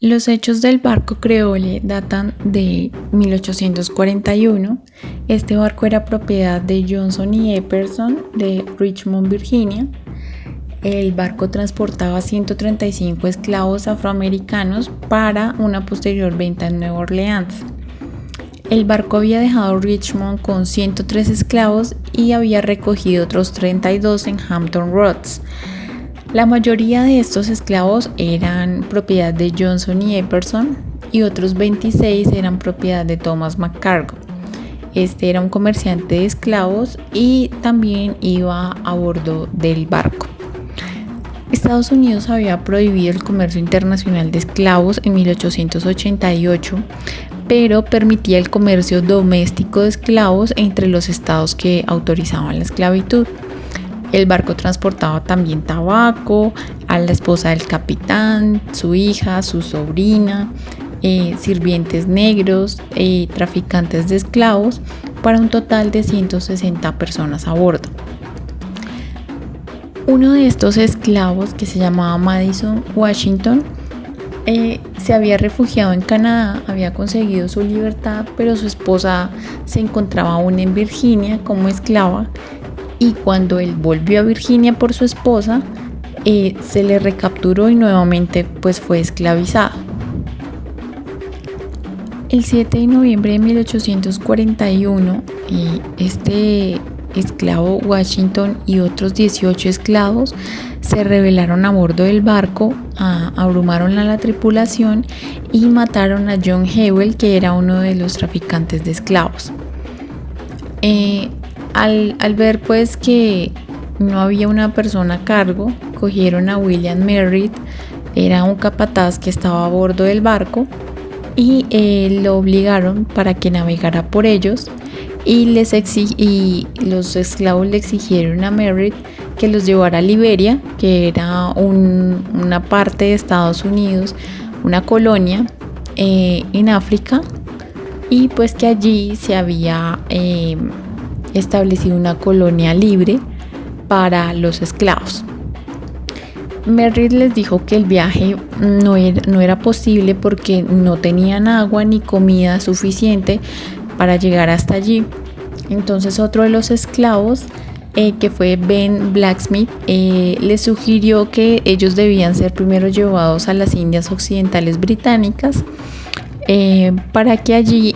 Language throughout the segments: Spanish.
Los hechos del barco Creole datan de 1841. Este barco era propiedad de Johnson y Epperson de Richmond, Virginia. El barco transportaba 135 esclavos afroamericanos para una posterior venta en Nueva Orleans. El barco había dejado Richmond con 103 esclavos y había recogido otros 32 en Hampton Roads. La mayoría de estos esclavos eran propiedad de Johnson y Epperson y otros 26 eran propiedad de Thomas McCargo. Este era un comerciante de esclavos y también iba a bordo del barco. Estados Unidos había prohibido el comercio internacional de esclavos en 1888, pero permitía el comercio doméstico de esclavos entre los estados que autorizaban la esclavitud. El barco transportaba también tabaco, a la esposa del capitán, su hija, su sobrina, sirvientes negros, traficantes de esclavos, para un total de 160 personas a bordo. Uno de estos esclavos, que se llamaba Madison Washington, se había refugiado en Canadá, había conseguido su libertad, pero su esposa se encontraba aún en Virginia como esclava. Y cuando él volvió a Virginia por su esposa, se le recapturó y nuevamente fue esclavizado. El 7 de noviembre de 1841, este esclavo Washington y otros 18 esclavos se rebelaron a bordo del barco, abrumaron a la tripulación y mataron a John Hewell, que era uno de los traficantes de esclavos. Al ver que no había una persona a cargo, cogieron a William Merritt, era un capataz que estaba a bordo del barco, y lo obligaron para que navegara por ellos, y los esclavos le exigieron a Merritt que los llevara a Liberia, que era una parte de Estados Unidos, una colonia en África, y que allí se había establecido una colonia libre para los esclavos. Merritt les dijo que el viaje no era posible porque no tenían agua ni comida suficiente para llegar hasta allí. Entonces otro de los esclavos, que fue Ben Blacksmith, les sugirió que ellos debían ser primero llevados a las Indias Occidentales Británicas, para que allí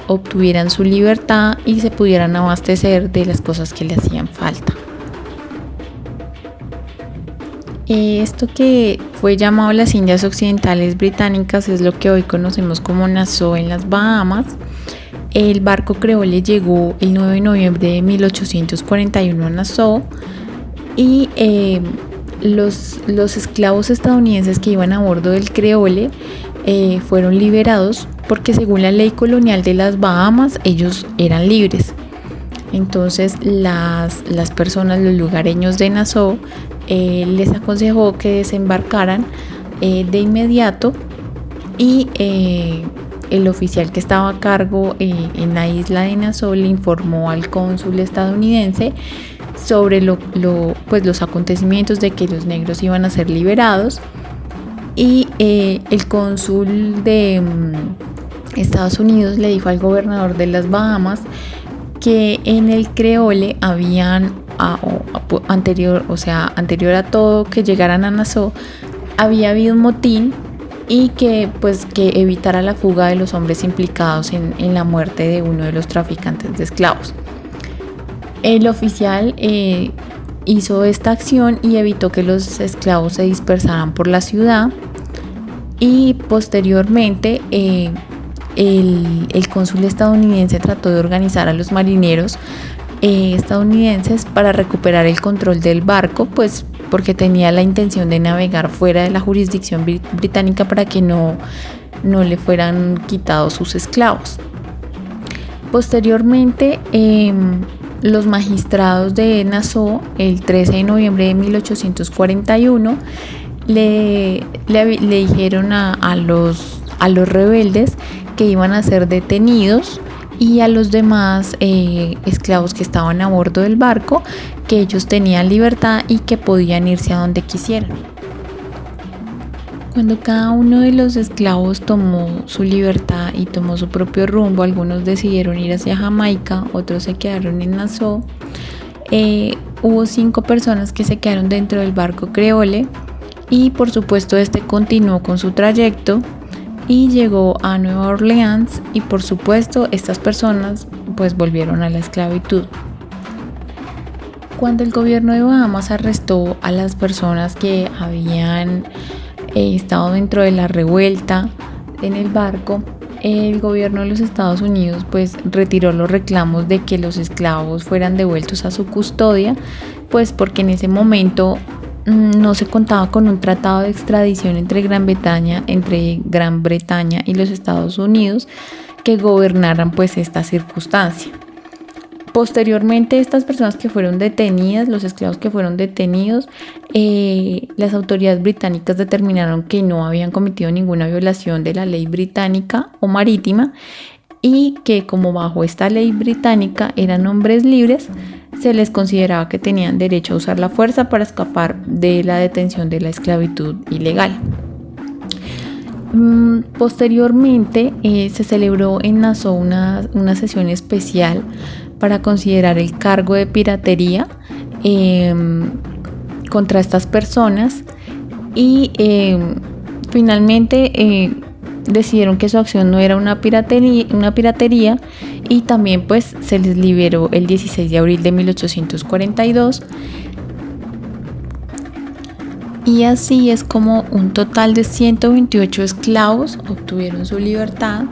obtuvieran su libertad y se pudieran abastecer de las cosas que le hacían falta. Esto que fue llamado las Indias Occidentales Británicas es lo que hoy conocemos como Nassau en las Bahamas. El barco Creole llegó el 9 de noviembre de 1841 a Nassau y los esclavos estadounidenses que iban a bordo del Creole fueron liberados porque, según la ley colonial de las Bahamas, ellos eran libres. Entonces las personas, los lugareños de Nassau, les aconsejó que desembarcaran de inmediato, y el oficial que estaba a cargo en la isla de Nassau le informó al cónsul estadounidense sobre los acontecimientos de que los negros iban a ser liberados. Y el cónsul de Estados Unidos le dijo al gobernador de las Bahamas que en el Creole habían, anterior a todo que llegaran a Nassau, había habido un motín, y que evitara la fuga de los hombres implicados en la muerte de uno de los traficantes de esclavos. El oficial hizo esta acción y evitó que los esclavos se dispersaran por la ciudad, y posteriormente el cónsul estadounidense trató de organizar a los marineros estadounidenses para recuperar el control del barco, porque tenía la intención de navegar fuera de la jurisdicción británica para que no le fueran quitados sus esclavos. Posteriormente, los magistrados de Nassau, el 13 de noviembre de 1841, le dijeron a los rebeldes que iban a ser detenidos, y a los demás esclavos que estaban a bordo del barco que ellos tenían libertad y que podían irse a donde quisieran. Cuando cada uno de los esclavos tomó su libertad y tomó su propio rumbo, algunos decidieron ir hacia Jamaica, otros se quedaron en Nassau. Hubo 5 personas que se quedaron dentro del barco Creole y por supuesto este continuó con su trayecto y llegó a Nueva Orleans, y por supuesto estas personas pues volvieron a la esclavitud. Cuando el gobierno de Bahamas arrestó a las personas que habían estado dentro de la revuelta en el barco, el gobierno de los Estados Unidos pues retiró los reclamos de que los esclavos fueran devueltos a su custodia, pues porque en ese momento no se contaba con un tratado de extradición entre Gran Bretaña y los Estados Unidos que gobernaran pues esta circunstancia. Posteriormente, estas personas que fueron detenidas, los esclavos que fueron detenidos, las autoridades británicas determinaron que no habían cometido ninguna violación de la ley británica o marítima, y que como bajo esta ley británica eran hombres libres, se les consideraba que tenían derecho a usar la fuerza para escapar de la detención de la esclavitud ilegal. Posteriormente se celebró en Nassau una sesión especial para considerar el cargo de piratería contra estas personas, y finalmente decidieron que su acción no era una piratería, y también pues se les liberó el 16 de abril de 1842. Y así es como un total de 128 esclavos obtuvieron su libertad,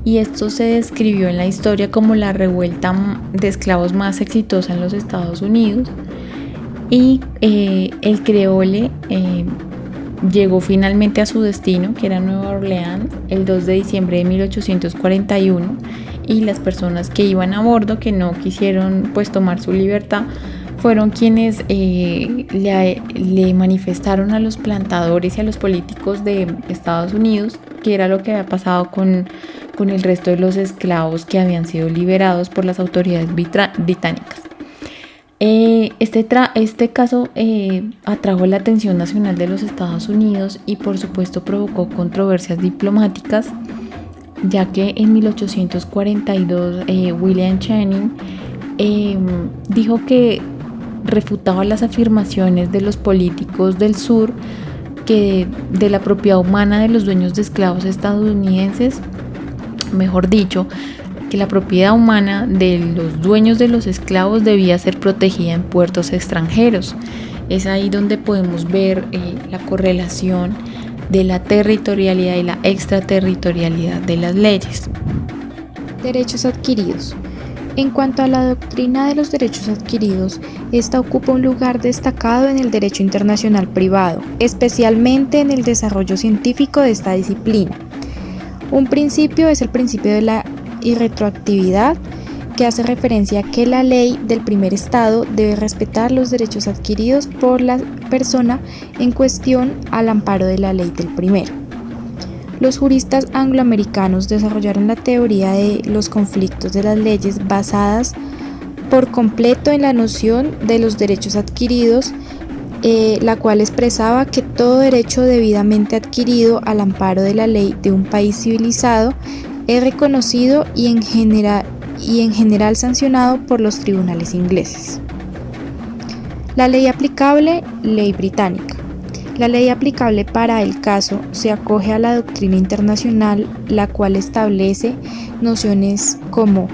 y esto se describió en la historia como la revuelta de esclavos más exitosa en los Estados Unidos. Y el Creole llegó finalmente a su destino, que era Nueva Orleans, el 2 de diciembre de 1841, y las personas que iban a bordo, que no quisieron pues tomar su libertad, fueron quienes le manifestaron a los plantadores y a los políticos de Estados Unidos qué era lo que había pasado con el resto de los esclavos que habían sido liberados por las autoridades británicas. Este caso atrajo la atención nacional de los Estados Unidos y por supuesto provocó controversias diplomáticas, ya que en 1842 William Channing dijo que refutaba las afirmaciones de los políticos del sur que de la propiedad humana de los dueños de esclavos estadounidenses, mejor dicho, que la propiedad humana de los dueños de los esclavos debía ser protegida en puertos extranjeros. Es ahí donde podemos ver la correlación de la territorialidad y la extraterritorialidad de las leyes. Derechos adquiridos. En cuanto a la doctrina de los derechos adquiridos, esta ocupa un lugar destacado en el derecho internacional privado, especialmente en el desarrollo científico de esta disciplina. Un principio es el principio de la irretroactividad, que hace referencia a que la ley del primer estado debe respetar los derechos adquiridos por la persona en cuestión al amparo de la ley del primero. Los juristas angloamericanos desarrollaron la teoría de los conflictos de las leyes basadas por completo en la noción de los derechos adquiridos, la cual expresaba que todo derecho debidamente adquirido al amparo de la ley de un país civilizado es reconocido y en general sancionado por los tribunales ingleses. La ley aplicable, ley británica. La ley aplicable para el caso se acoge a la doctrina internacional, la cual establece nociones como: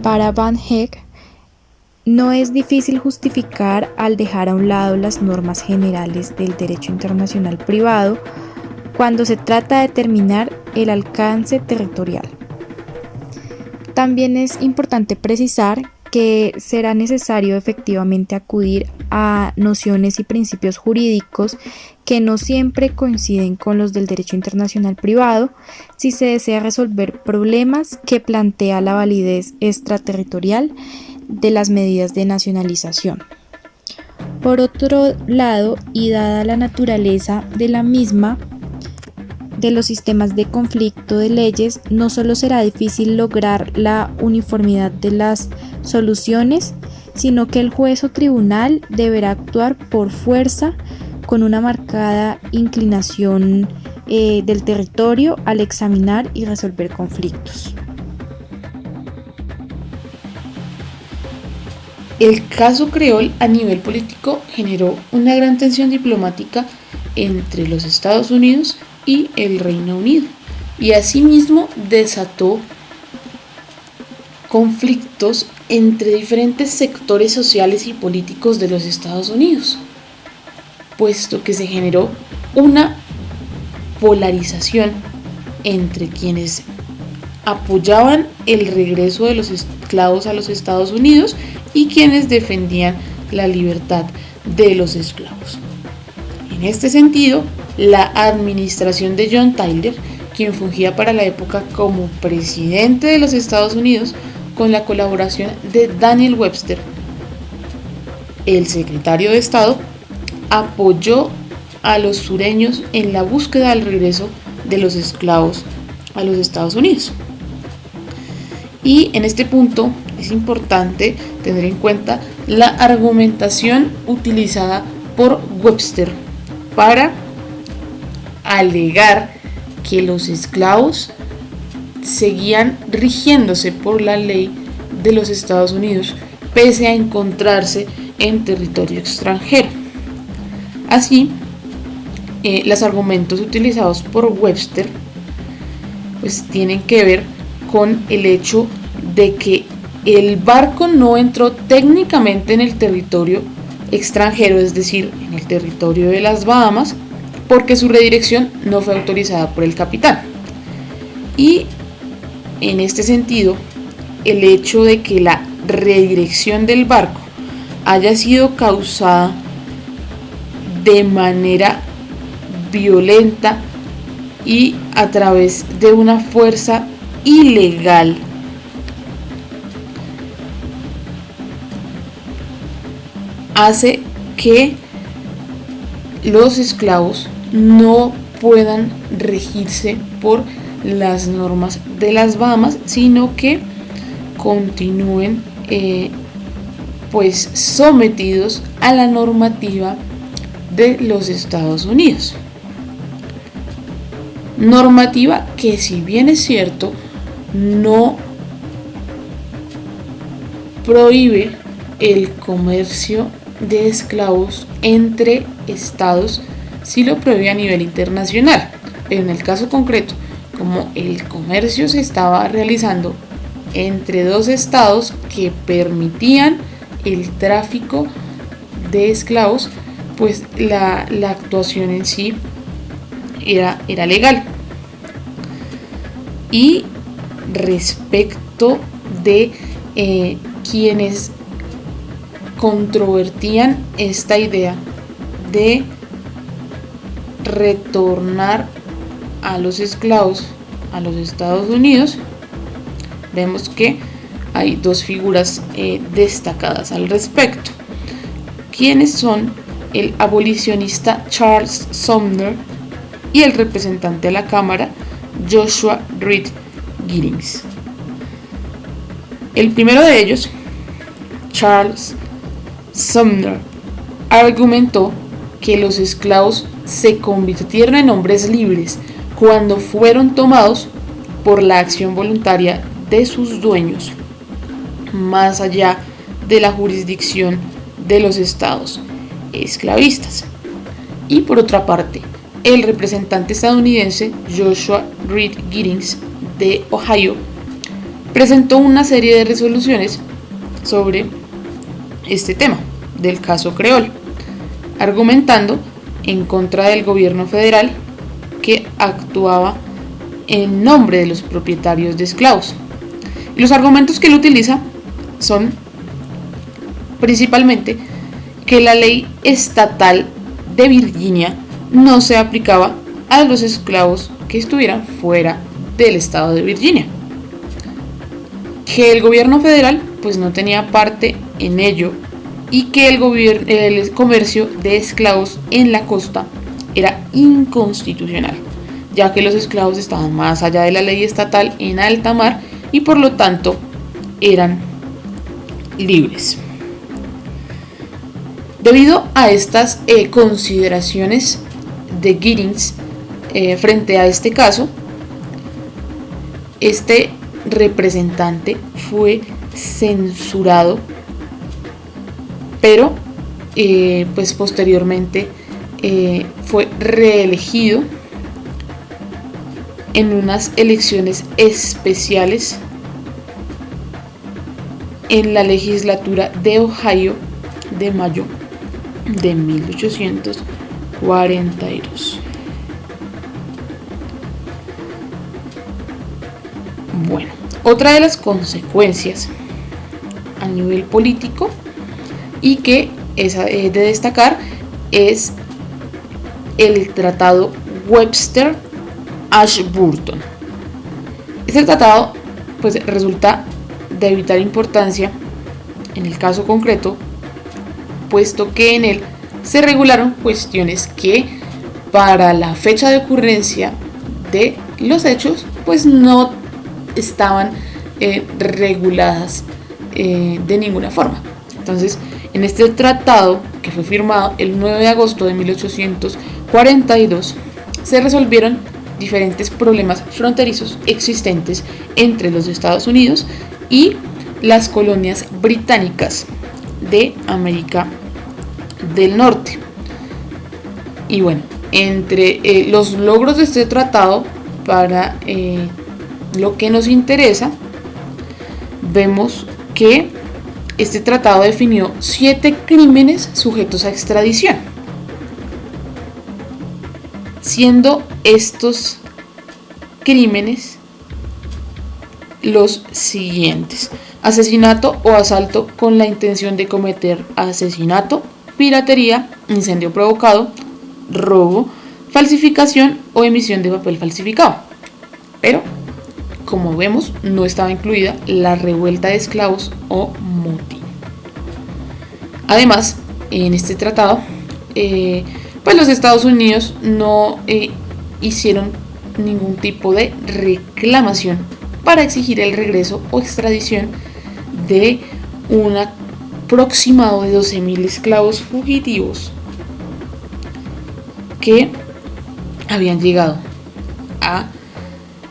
para Van Heck, no es difícil justificar al dejar a un lado las normas generales del derecho internacional privado cuando se trata de determinar el alcance territorial. También es importante precisar que será necesario efectivamente acudir a nociones y principios jurídicos que no siempre coinciden con los del derecho internacional privado si se desea resolver problemas que plantea la validez extraterritorial de las medidas de nacionalización. Por otro lado, y dada la naturaleza de la misma, de los sistemas de conflicto de leyes, no solo será difícil lograr la uniformidad de las soluciones, sino que el juez o tribunal deberá actuar por fuerza con una marcada inclinación del territorio al examinar y resolver conflictos. El caso Creole a nivel político generó una gran tensión diplomática entre los Estados Unidos y el Reino Unido, y asimismo desató conflictos entre diferentes sectores sociales y políticos de los Estados Unidos, puesto que se generó una polarización entre quienes apoyaban el regreso de los esclavos a los Estados Unidos y quienes defendían la libertad de los esclavos. En este sentido, la administración de John Tyler, quien fungía para la época como presidente de los Estados Unidos, con la colaboración de Daniel Webster, el secretario de Estado, apoyó a los sureños en la búsqueda del regreso de los esclavos a los Estados Unidos. Y en este punto es importante tener en cuenta la argumentación utilizada por Webster para alegar que los esclavos seguían rigiéndose por la ley de los Estados Unidos pese a encontrarse en territorio extranjero. Así, los argumentos utilizados por Webster pues tienen que ver con el hecho de que el barco no entró técnicamente en el territorio extranjero, es decir, en el territorio de las Bahamas, porque su redirección no fue autorizada por el capitán. Y en este sentido, el hecho de que la redirección del barco haya sido causada de manera violenta y a través de una fuerza ilegal hace que los esclavos no puedan regirse por las normas de las Bahamas, sino que continúen pues sometidos a la normativa de los Estados Unidos. Normativa que, si bien es cierto, no prohíbe el comercio de esclavos entre estados, sí lo prohíbe a nivel internacional. Pero en el caso concreto, como el comercio se estaba realizando entre dos estados que permitían el tráfico de esclavos, pues la actuación en sí era legal. Y respecto de quienes controvertían esta idea de retornar a los esclavos a los Estados Unidos, vemos que hay dos figuras destacadas al respecto, quienes son el abolicionista Charles Sumner y el representante a la Cámara Joshua Reed Giddings. El primero de ellos, Charles Sumner, argumentó que los esclavos se convirtieron en hombres libres cuando fueron tomados por la acción voluntaria de sus dueños, más allá de la jurisdicción de los estados esclavistas. Y por otra parte, el representante estadounidense Joshua Reed Giddings de Ohio presentó una serie de resoluciones sobre este tema del caso Creole, argumentando en contra del gobierno federal que actuaba en nombre de los propietarios de esclavos. Y los argumentos que él utiliza son principalmente que la ley estatal de Virginia no se aplicaba a los esclavos que estuvieran fuera del estado de Virginia, que el gobierno federal pues no tenía parte en ello y que el comercio de esclavos en la costa era inconstitucional, ya que los esclavos estaban más allá de la ley estatal en alta mar y por lo tanto eran libres. Debido a estas consideraciones de Giddings, frente a este caso, este representante fue censurado, pero pues posteriormente fue reelegido en unas elecciones especiales en la legislatura de Ohio de mayo de 1842. Bueno, otra de las consecuencias a nivel político y que es de destacar es el tratado Webster-Ashburton. Este tratado pues resulta de vital importancia en el caso concreto, puesto que en él se regularon cuestiones que para la fecha de ocurrencia de los hechos pues no estaban reguladas de ninguna forma. Entonces, en este tratado, que fue firmado el 9 de agosto de 1842, se resolvieron diferentes problemas fronterizos existentes entre los Estados Unidos y las colonias británicas de América del Norte. Y bueno, entre los logros de este tratado, para lo que nos interesa, vemos que este tratado definió 7 crímenes sujetos a extradición, siendo estos crímenes los siguientes: asesinato o asalto con la intención de cometer asesinato, piratería, incendio provocado, robo, falsificación o emisión de papel falsificado. Pero, como vemos, no estaba incluida la revuelta de esclavos o motín. Además, en este tratado, pues los Estados Unidos no hicieron ningún tipo de reclamación para exigir el regreso o extradición de un aproximado de 12.000 esclavos fugitivos que habían llegado a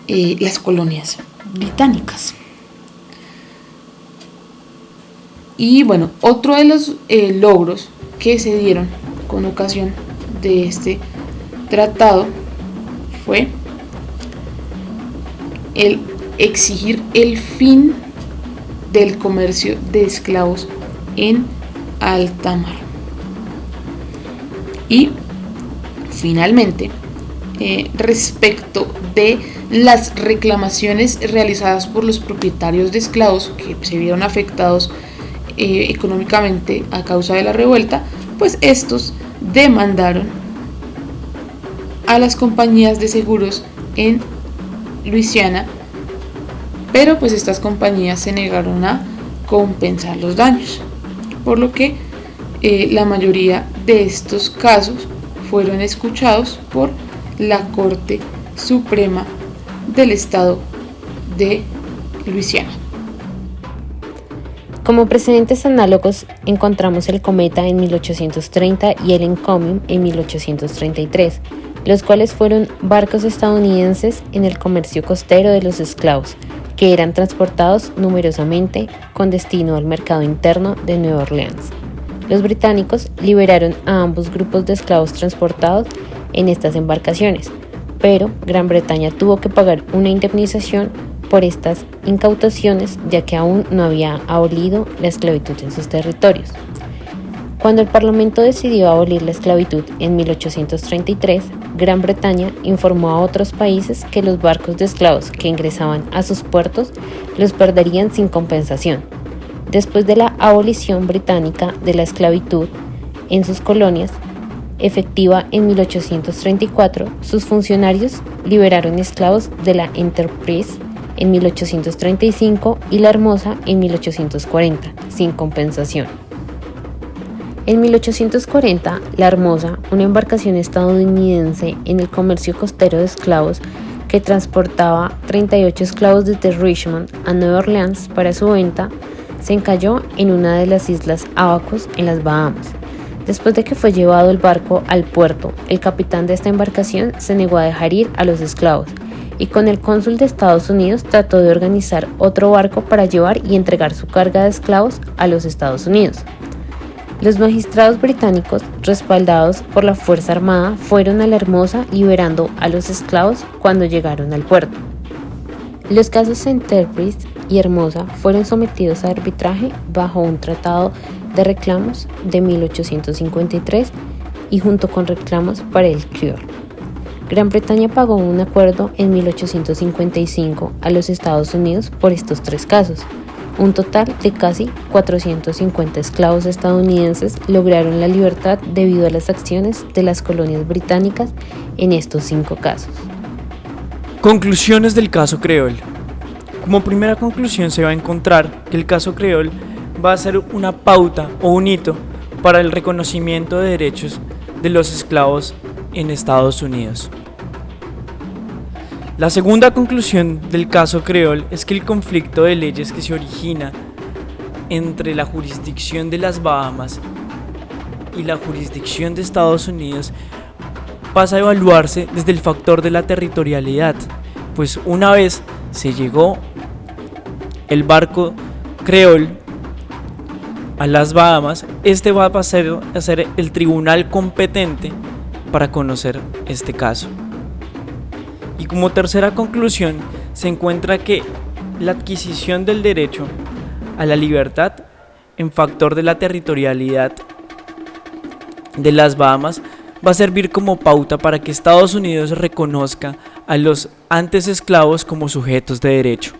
las colonias británicas. Y bueno, otro de los logros que se dieron con ocasión de este tratado fue el exigir el fin del comercio de esclavos en alta mar. Y finalmente, respecto de las reclamaciones realizadas por los propietarios de esclavos que se vieron afectados económicamente a causa de la revuelta, pues estos demandaron a las compañías de seguros en Luisiana, pero pues estas compañías se negaron a compensar los daños, por lo que la mayoría de estos casos fueron escuchados por la Corte Suprema del Estado de Luisiana. Como precedentes análogos encontramos el Cometa en 1830 y el Encomium en 1833, los cuales fueron barcos estadounidenses en el comercio costero de los esclavos, que eran transportados numerosamente con destino al mercado interno de Nueva Orleans. Los británicos liberaron a ambos grupos de esclavos transportados en estas embarcaciones, pero Gran Bretaña tuvo que pagar una indemnización por estas incautaciones, ya que aún no había abolido la esclavitud en sus territorios. Cuando el Parlamento decidió abolir la esclavitud en 1833, Gran Bretaña informó a otros países que los barcos de esclavos que ingresaban a sus puertos los perderían sin compensación. Después de la abolición británica de la esclavitud en sus colonias, efectiva en 1834, sus funcionarios liberaron esclavos de la Enterprise en 1835 y la Hermosa en 1840, sin compensación. En 1840, la Hermosa, una embarcación estadounidense en el comercio costero de esclavos que transportaba 38 esclavos desde Richmond a Nueva Orleans para su venta, se encalló en una de las islas Abacos en las Bahamas. Después de que fue llevado el barco al puerto, el capitán de esta embarcación se negó a dejar ir a los esclavos y con el cónsul de Estados Unidos trató de organizar otro barco para llevar y entregar su carga de esclavos a los Estados Unidos. Los magistrados británicos, respaldados por la Fuerza Armada, fueron a la Hermosa liberando a los esclavos cuando llegaron al puerto. Los casos Enterprise y Hermosa fueron sometidos a arbitraje bajo un tratado de reclamos de 1853 y junto con reclamos para el Creole. Gran Bretaña pagó un acuerdo en 1855 a los Estados Unidos por estos tres casos. Un total de casi 450 esclavos estadounidenses lograron la libertad debido a las acciones de las colonias británicas en estos 5 casos. Conclusiones del caso Creole. Como primera conclusión se va a encontrar que el caso Creole va a ser una pauta o un hito para el reconocimiento de derechos de los esclavos en Estados Unidos. La segunda conclusión del caso Creole es que el conflicto de leyes que se origina entre la jurisdicción de las Bahamas y la jurisdicción de Estados Unidos pasa a evaluarse desde el factor de la territorialidad, pues una vez se llegó el barco Creole a las Bahamas, este va a pasar a ser el tribunal competente para conocer este caso. Y como tercera conclusión se encuentra que la adquisición del derecho a la libertad en factor de la territorialidad de las Bahamas va a servir como pauta para que Estados Unidos reconozca a los antes esclavos como sujetos de derecho.